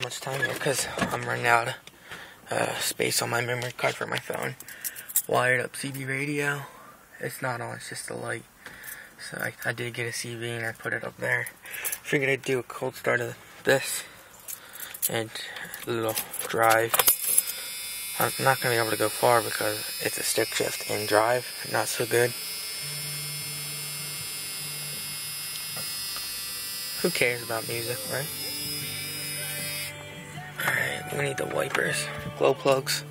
Much time here because I'm running out of space on my memory card for my phone. Wired up CB radio. It's not on, it's just the light. So I did get a CB and I put it up there. Figured I'd do a cold start of this and a little drive. I'm not going to be able to go far because it's a stick shift and drive. Not so good. Who cares about music, right? Alright, we need the wipers, glow plugs.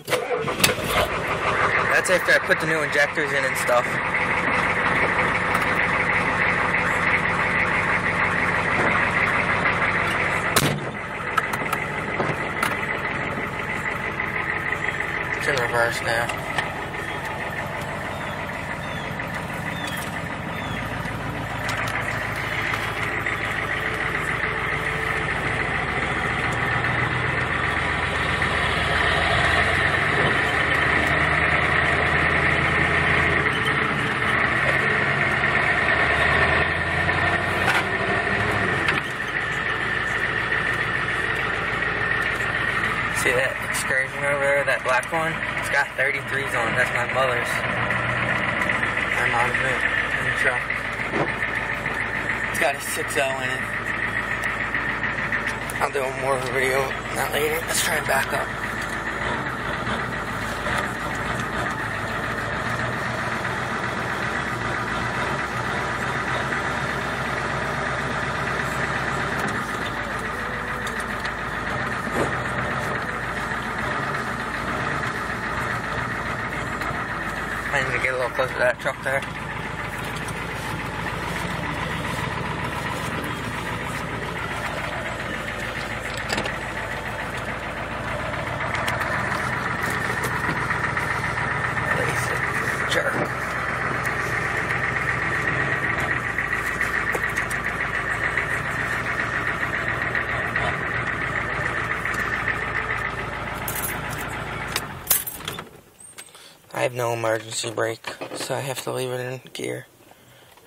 That's after I put the new injectors in and stuff. It's in reverse now. See that excursion over there, that black one? It's got 33s on it. That's my mother's. My mom's in the truck. It's got a 6.0 in it. I'll do more of a video on that later. Let's try and back up. I need to get a little closer to that truck there. Release it. Jerk. I have no emergency brake, so I have to leave it in gear.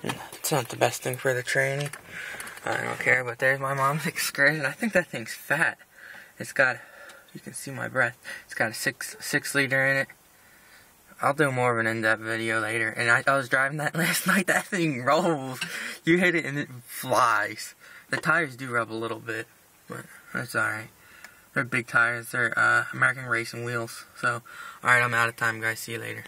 It's not the best thing for the training. I don't care, but there's my mom's excursion. I think that thing's fat. It's got, you can see my breath. It's got a 6 liter in it. I'll do more of an in-depth video later. And I was driving that last night. That thing rolls. You hit it and it flies. The tires do rub a little bit, but that's alright. They're big tires. They're American Racing wheels. So, alright, I'm out of time, guys. See you later.